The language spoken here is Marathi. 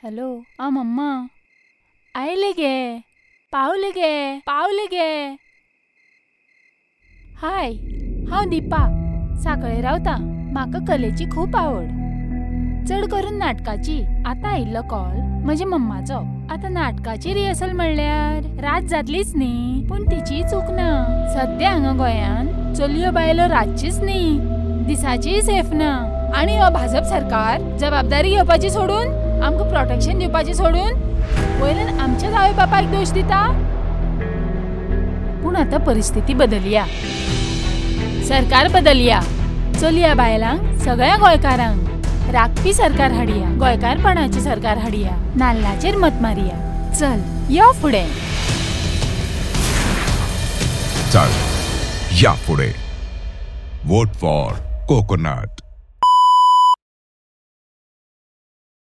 हॅलो आ मम्मा आयले गे पावले गे हाय हांव दीपा साकळे रावतां म्हाका कलेची खूब आवड चड करून नाटकाची आतां आयिल्लो कॉल म्हजे मम्माचो आतां नाटकाची रिहर्सल म्हणल्यार रात जातलीच न्ही पूण तिची चूक ना सद्या हांगा गोंयान चलयो बायलो रातचीच न्ही दिसाचीय सेफ ना आनी हो भाजप सरकार जबाबदारी घेवपाची सोडून आमकां प्रोटेक्शन दिवपाचें सोडून वयल्यान आमच्याच आवय बापायक दोश दिता पूण आतां परिस्थिती बदलया सरकार बदलया चलया बायलांक सगळ्या गोंयकारांक राखपी सरकार हाडया गोंयकारपणाचें सरकार हाडया नाल्लाचेर मत मारया चल यो फुडें चल या फुडें वोट फॉर कोकोनट.